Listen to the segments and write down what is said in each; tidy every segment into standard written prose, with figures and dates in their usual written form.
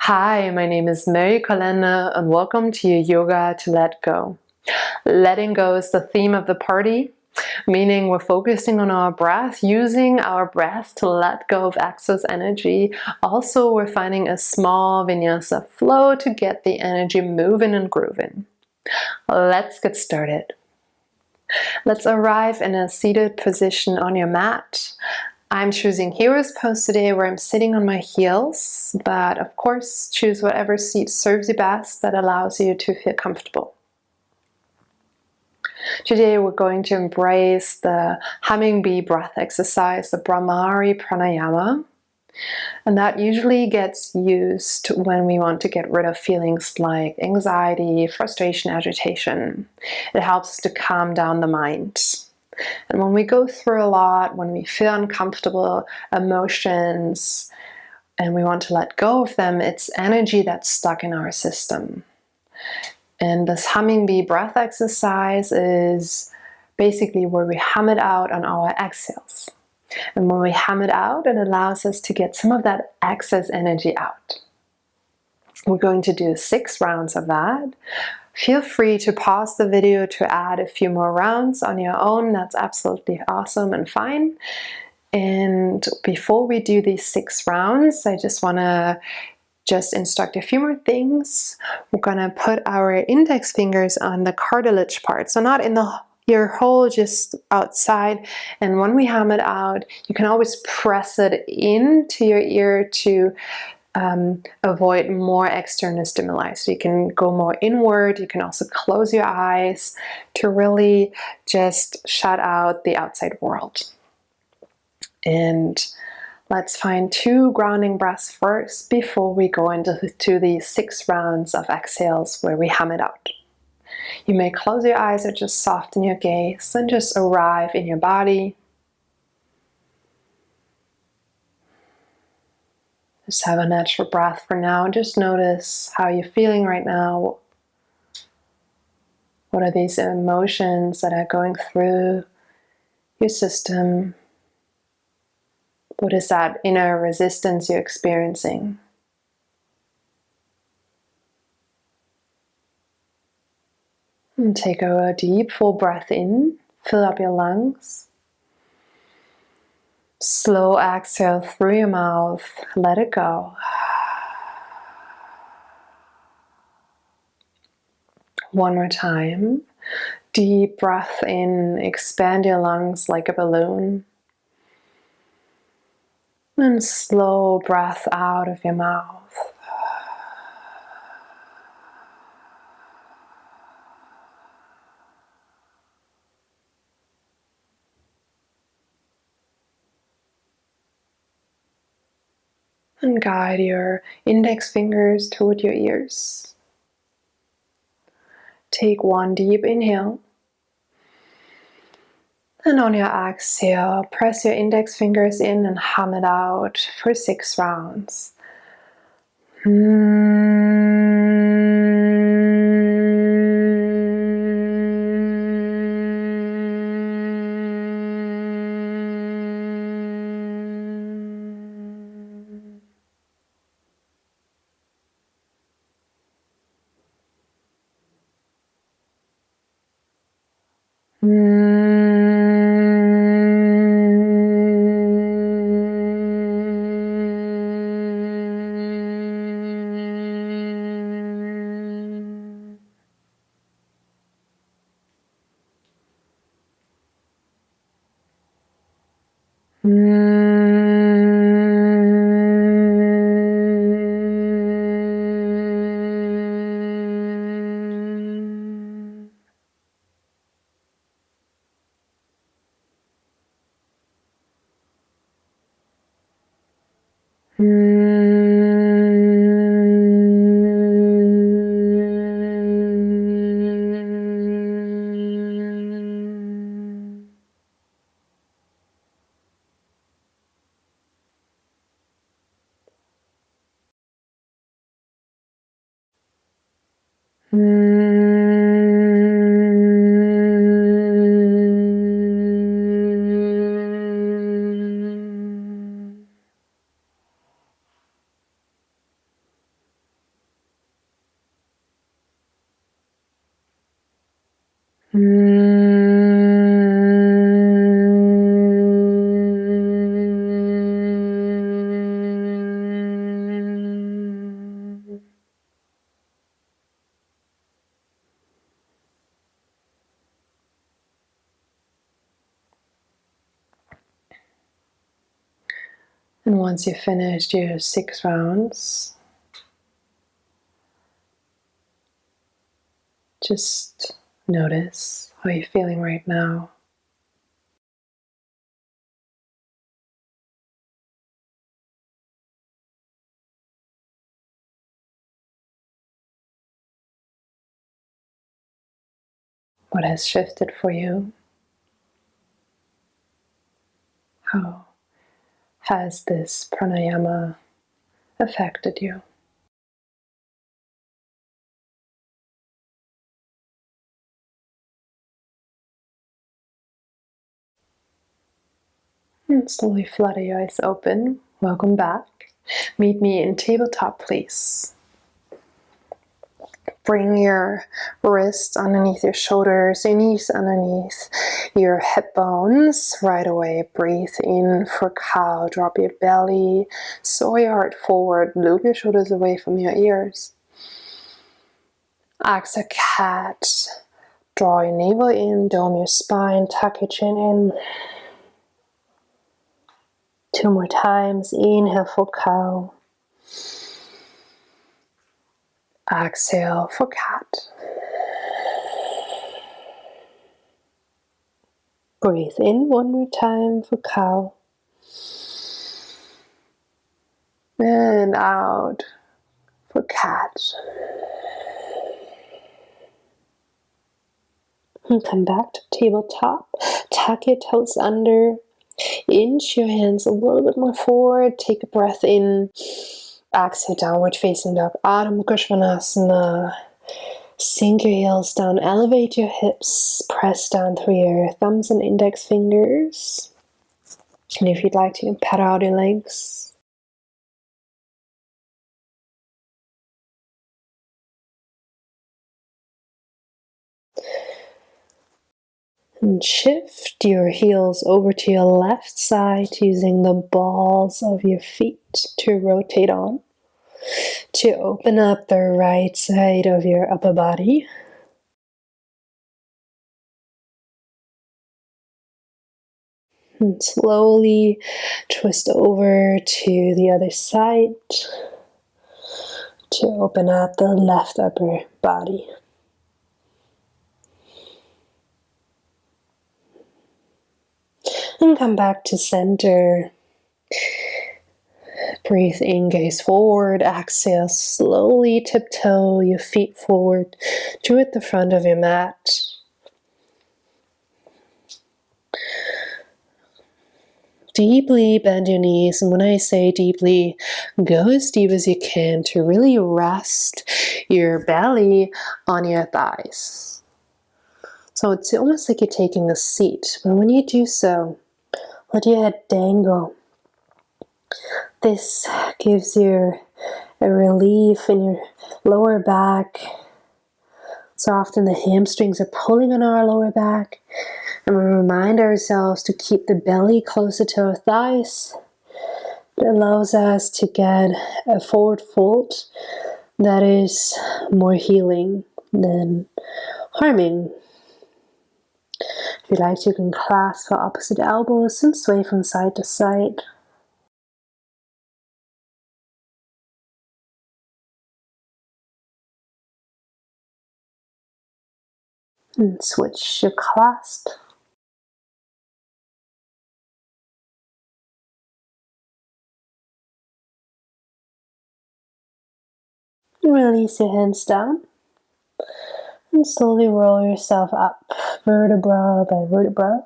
Hi, my name is Mary Colenda and welcome to your Yoga to Let Go. Letting go is the theme of the party, meaning we're focusing on our breath, using our breath to let go of excess energy. Also, we're finding a small vinyasa flow to get the energy moving and grooving. Let's get started. Let's arrive in a seated position on your mat. I'm choosing Hero's Pose today, where I'm sitting on my heels, but of course choose whatever seat serves you best that allows you to feel comfortable. Today we're going to embrace the humming bee breath exercise, the Bhramari Pranayama, and that usually gets used when we want to get rid of feelings like anxiety, frustration, agitation. It helps us to calm down the mind. And when we go through a lot, when we feel uncomfortable emotions and we want to let go of them, it's energy that's stuck in our system. And this humming bee breath exercise is basically where we hum it out on our exhales. And when we hum it out, it allows us to get some of that excess energy out. We're going to do 6 rounds of that. Feel free to pause the video to add a few more rounds on your own. That's absolutely awesome and fine. And before we do these 6 rounds, I just want to instruct a few more things. We're going to put our index fingers on the cartilage part, so not in the ear hole, just outside. And when we hum it out, you can always press it into your ear to avoid more external stimuli. So you can go more inward. You can also close your eyes to really just shut out the outside world. And let's find 2 grounding breaths first before we go into these 6 rounds of exhales where we hum it out. You may close your eyes or just soften your gaze and just arrive in your body. Just have a natural breath for now. Just notice how you're feeling right now. What are these emotions that are going through your system? What is that inner resistance you're experiencing? And take a deep, full breath in. Fill up your lungs. Slow exhale through your mouth. Let it go. One more time. Deep breath in. Expand your lungs like a balloon. And slow breath out of your mouth. And guide your index fingers toward your ears. Take 1 deep inhale. And on your exhale, press your index fingers in and hum it out for 6 rounds. And once you've finished your 6 rounds, just notice how you're feeling right now. What has shifted for you? How has this pranayama affected you? And slowly flutter your eyes open. Welcome back. Meet me in tabletop, please. Bring your wrists underneath your shoulders, your knees underneath your hip bones. Right away, breathe in for cow. Drop your belly, soar your heart forward. Loop your shoulders away from your ears. Exhale, cat. Draw your navel in, dome your spine, tuck your chin in. 2 more times. Inhale for cow. Exhale for cat. Breathe in 1 more time for cow. And out for cat. And come back to tabletop. Tuck your toes under. Inch your hands a little bit more forward. Take a breath in. Exhale, downward facing dog. Adho Mukha Svanasana. Sink your heels down. Elevate your hips. Press down through your thumbs and index fingers. And if you'd like to, you can pat out your legs. And shift your heels over to your left side using the balls of your feet to rotate on. To open up the right side of your upper body. And slowly twist over to the other side to open up the left upper body. And come back to center. Breathe in, gaze forward. Exhale, slowly tiptoe your feet forward toward the front of your mat. Deeply bend your knees, and when I say deeply, go as deep as you can to really rest your belly on your thighs. So it's almost like you're taking a seat, but when you do so, let your head dangle. This gives you a relief in your lower back. So often the hamstrings are pulling on our lower back, and we remind ourselves to keep the belly closer to our thighs. It allows us to get a forward fold that is more healing than harming. If you'd like to, you can clasp your opposite elbows and sway from side to side. And switch your clasp. Release your hands down. And slowly roll yourself up, vertebra by vertebra.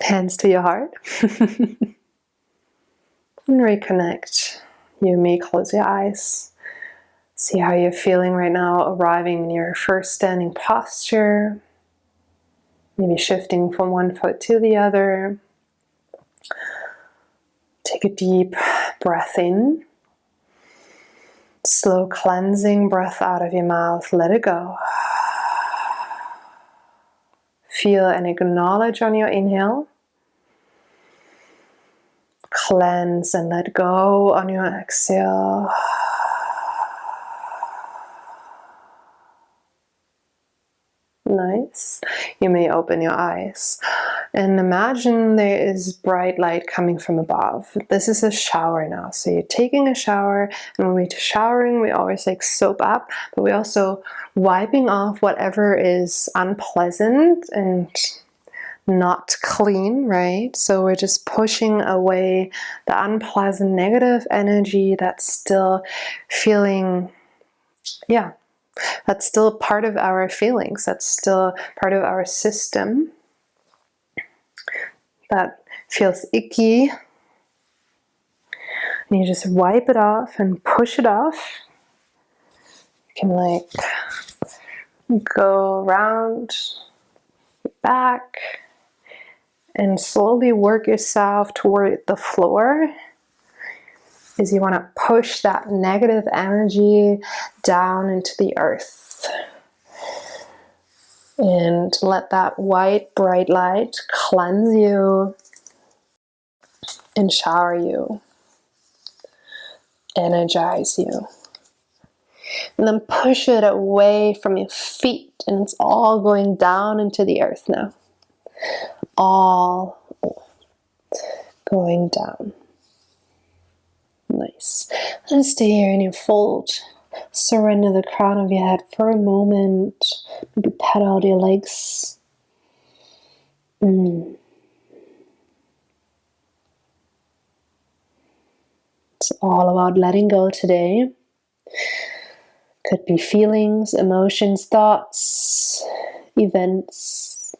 Hands to your heart. And reconnect. You may close your eyes. See how you're feeling right now, arriving in your first standing posture. Maybe shifting from one foot to the other. Take a deep breath in. Slow cleansing breath out of your mouth. Let it go. Feel and acknowledge on your inhale. Cleanse and let go on your exhale. Nice. You may open your eyes and imagine there is bright light coming from above. This is a shower now. So you're taking a shower, and when we're showering, we always like soap up, but we're also wiping off whatever is unpleasant and not clean, right? So we're just pushing away the unpleasant negative energy that's still feeling, that's still part of our feelings. That's still part of our system that feels icky. And you just wipe it off and push it off. You can like go around your back and slowly work yourself toward the floor. Is you want to push that negative energy down into the earth. And let that white, bright light cleanse you and shower you, energize you. And then push it away from your feet, and it's all going down into the earth now. All going down. Nice. And stay here in your fold. Surrender the crown of your head for a moment. Maybe pat out your legs. It's all about letting go today. Could be feelings, emotions, thoughts, events.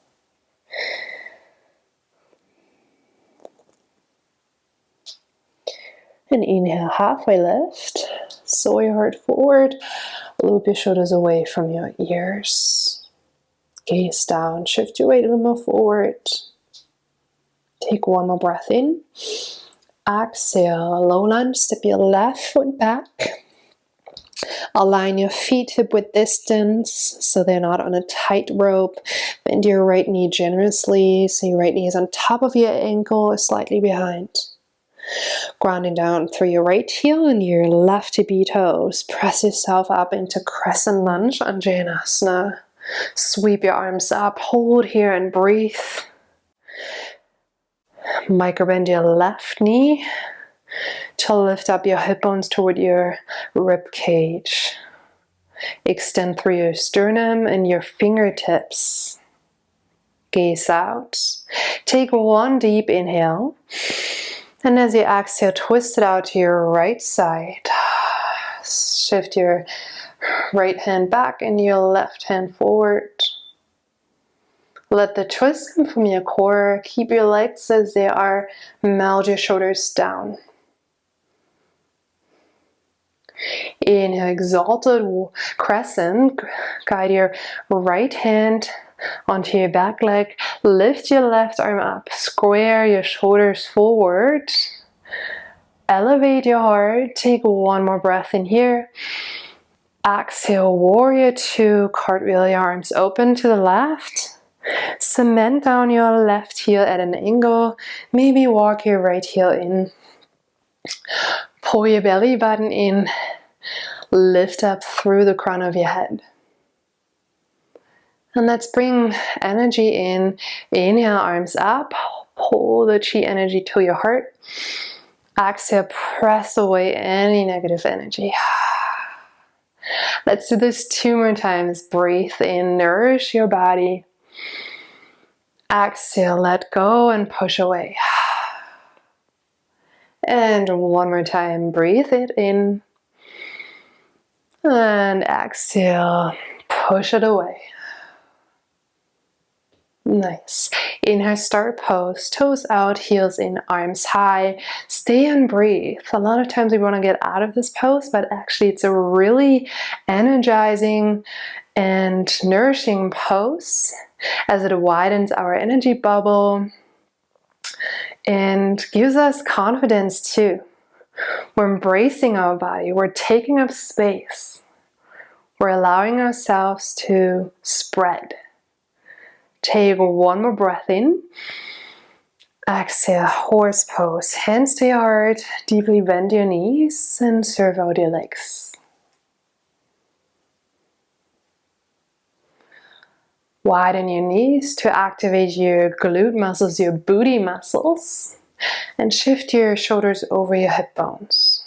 And inhale, halfway lift. Soar your heart forward. Loop your shoulders away from your ears. Gaze down. Shift your weight a little more forward. Take one more breath in. Exhale, low lunge. Step your left foot back. Align your feet hip width distance so they're not on a tight rope. Bend your right knee generously so your right knee is on top of your ankle or slightly behind. Grounding down through your right heel and your left tippy toes. Press yourself up into crescent lunge, Anjaneyasana. Sweep your arms up, hold here and breathe. Microbend your left knee to lift up your hip bones toward your rib cage. Extend through your sternum and your fingertips. Gaze out. Take one deep inhale. And as you exhale, twist it out to your right side. Shift your right hand back and your left hand forward. Let the twist come from your core. Keep your legs as they are. Meld your shoulders down. Inhale, exalted crescent. Guide your right hand onto your back leg. Lift your left arm up. Square your shoulders forward. Elevate your heart. Take one more breath in here. Exhale, warrior two. Cartwheel your arms open to the left. Cement down your left heel at an angle. Maybe walk your right heel in. Pull your belly button in. Lift up through the crown of your head. And let's bring energy in. Inhale, arms up. Pull the chi energy to your heart. Exhale, press away any negative energy. Let's do this 2 more times. Breathe in, nourish your body. Exhale, let go and push away. And one more time, breathe it in. And exhale, push it away. Nice. Inhale, start pose, toes out, heels in, arms high. Stay and breathe. A lot of times we want to get out of this pose, but actually it's a really energizing and nourishing pose as it widens our energy bubble and gives us confidence too. We're embracing our body. We're taking up space. We're allowing ourselves to spread. Take one more breath in. Exhale, horse pose. Hands to your heart. Deeply bend your knees and serve out your legs. Widen your knees to activate your glute muscles, your booty muscles. And shift your shoulders over your hip bones.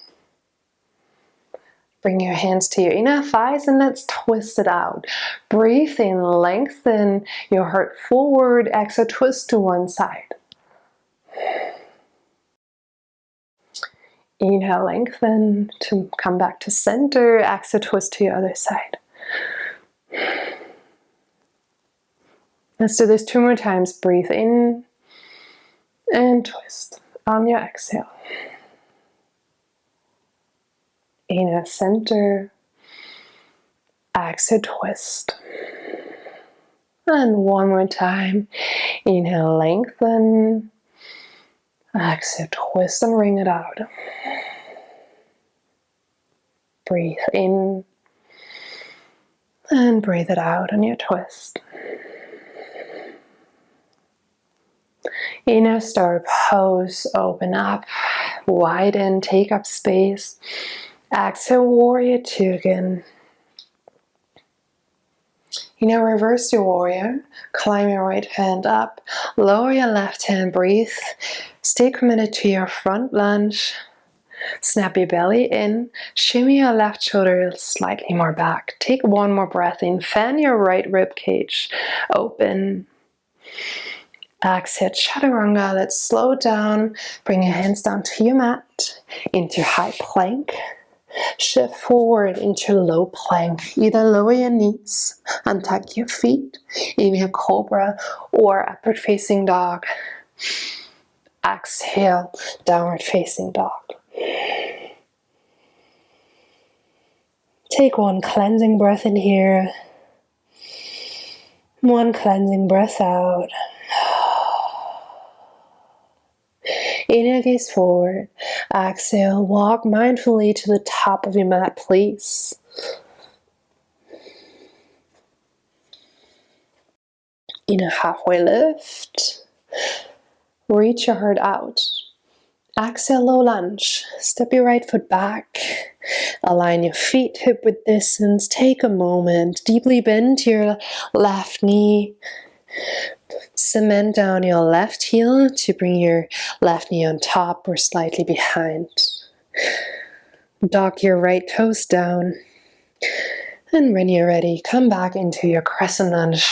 Bring your hands to your inner thighs and let's twist it out. Breathe in, lengthen your heart forward. Exhale, twist to one side. Inhale, lengthen to come back to center. Exhale, twist to your other side. Let's do this 2 more times. Breathe in and twist on your exhale. Inhale, center. Exhale, twist. And one more time. Inhale, lengthen. Exhale, twist and wring it out. Breathe in. And breathe it out on your twist. Inner star pose, open up, widen, take up space. Exhale, warrior two again. Reverse your warrior. Climb your right hand up, lower your left hand, breathe. Stay committed to your front lunge. Snap your belly in, shimmy your left shoulder slightly more back. Take one more breath in, fan your right rib cage open. Exhale, chaturanga. Let's slow down. Bring your hands down to your mat, into high plank. Shift forward into low plank. Either lower your knees, untuck your feet, inhale cobra or upward facing dog. Exhale, downward facing dog. Take one cleansing breath in here. One cleansing breath out. Inhale, gaze forward. Exhale, walk mindfully to the top of your mat, please. Inhale, halfway lift. Reach your heart out. Exhale, low lunge. Step your right foot back. Align your feet hip width distance. Take a moment. Deeply bend your left knee. Cement down your left heel to bring your left knee on top or slightly behind. Dock your right toes down. And when you're ready, come back into your crescent lunge.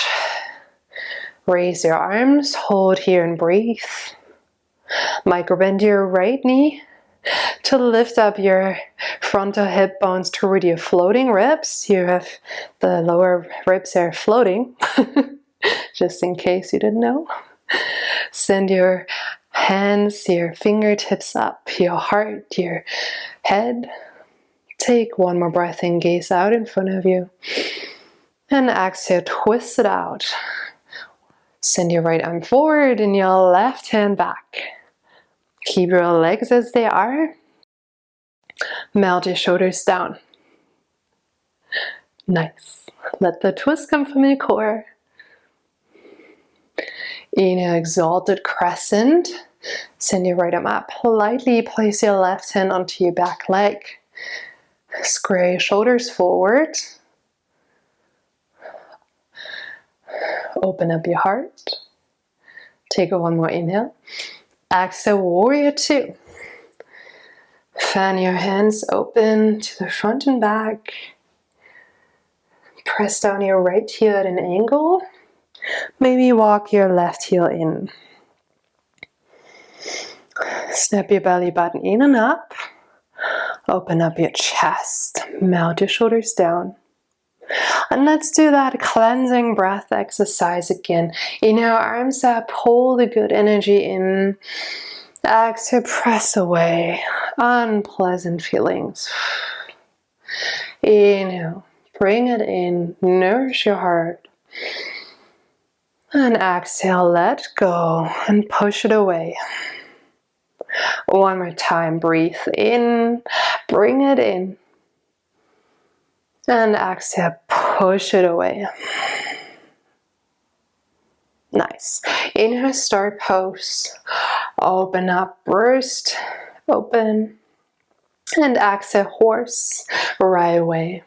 Raise your arms, hold here and breathe. Microbend your right knee to lift up your frontal hip bones toward your floating ribs. You have the lower ribs are floating. Just in case you didn't know. Send your hands, your fingertips up, your heart, your head. Take one more breath in, gaze out in front of you. And exhale, twist it out. Send your right arm forward and your left hand back. Keep your legs as they are. Melt your shoulders down. Nice. Let the twist come from your core. Inhale, exalted crescent. Send your right arm up. Lightly place your left hand onto your back leg. Square your shoulders forward. Open up your heart. Take one more inhale. Exhale, warrior two. Fan your hands open to the front and back. Press down your right heel at an angle. Maybe walk your left heel in. Snap your belly button in and up. Open up your chest. Melt your shoulders down. And let's do that cleansing breath exercise again. Inhale, arms up, pull the good energy in. Exhale, press away unpleasant feelings. Inhale, bring it in, nourish your heart. And exhale, let go and push it away. One more time, breathe in, bring it in. And exhale, push it away. Nice. Inhale, start pose. Open up, burst, open. And exhale, horse, right away.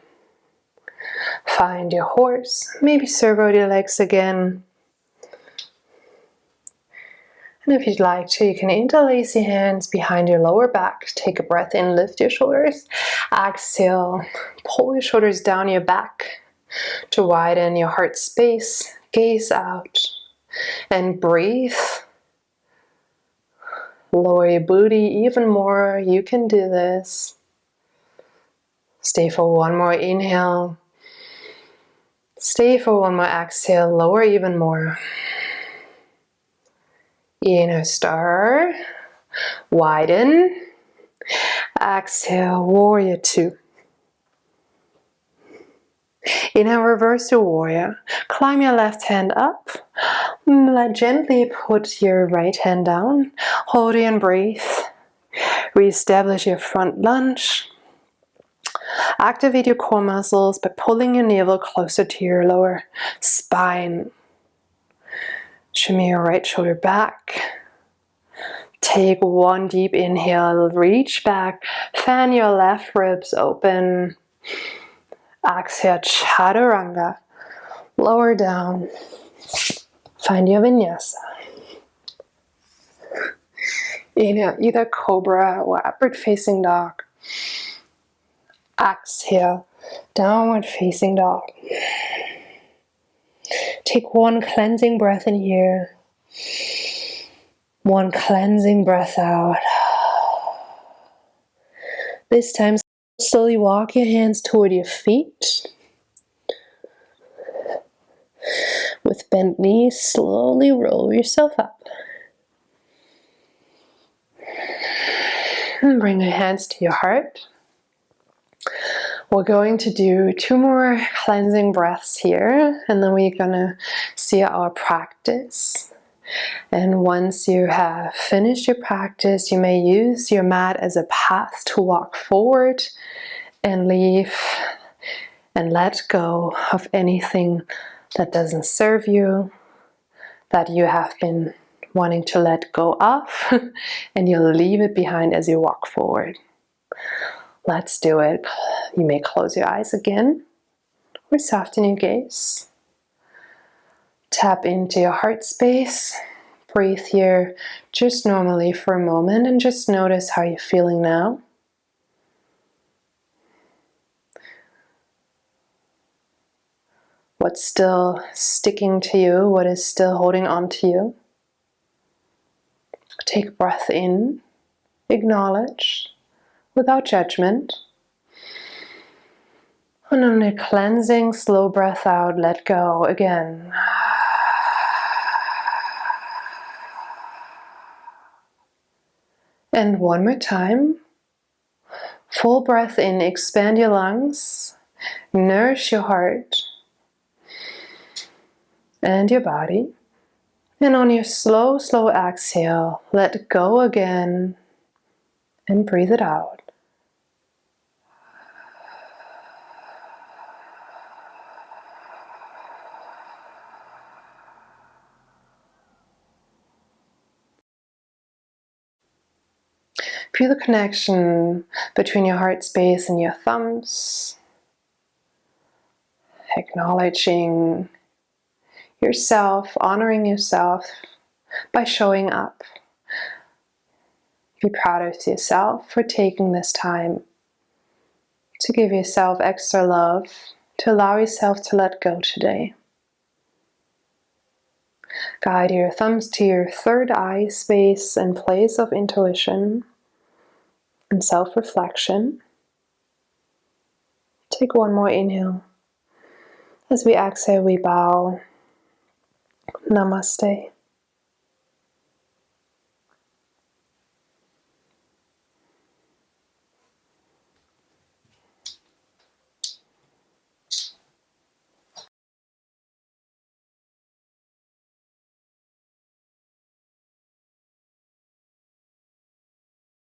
Find your horse. Maybe circle your legs again. And if you'd like to, you can interlace your hands behind your lower back. Take a breath in, lift your shoulders. Exhale, pull your shoulders down your back to widen your heart space. Gaze out and breathe. Lower your booty even more. You can do this. Stay for one more inhale. Stay for one more exhale. Lower even more. Inhale, star. Widen. Exhale, warrior two. Inhale, reverse to warrior. Climb your left hand up. Gently put your right hand down. Hold it and breathe. Reestablish your front lunge. Activate your core muscles by pulling your navel closer to your lower spine. Shimmy your right shoulder back. Take one deep inhale, reach back, fan your left ribs open. Exhale, chaturanga. Lower down. Find your vinyasa. Inhale, either cobra or upward facing dog. Exhale, downward facing dog. Take one cleansing breath in here. One cleansing breath out. This time, slowly walk your hands toward your feet. With bent knees, slowly roll yourself up. And bring your hands to your heart. We're going to do 2 more cleansing breaths here, and then we're gonna see our practice. And once you have finished your practice, you may use your mat as a path to walk forward and leave and let go of anything that doesn't serve you, that you have been wanting to let go of, and you'll leave it behind as you walk forward. Let's do it. You may close your eyes again or soften your gaze. Tap into your heart space. Breathe here just normally for a moment and just notice how you're feeling now. What's still sticking to you? What is still holding on to you? Take a breath in, acknowledge, without judgment. And on a cleansing, slow breath out, let go again. And one more time. Full breath in, expand your lungs, nourish your heart and your body. And on your slow, slow exhale, let go again and breathe it out. Feel the connection between your heart space and your thumbs. Acknowledging yourself, honoring yourself by showing up. Be proud of yourself for taking this time to give yourself extra love, to allow yourself to let go today. Guide your thumbs to your third eye space and place of intuition and self-reflection. Take one more inhale. As we exhale, we bow. Namaste.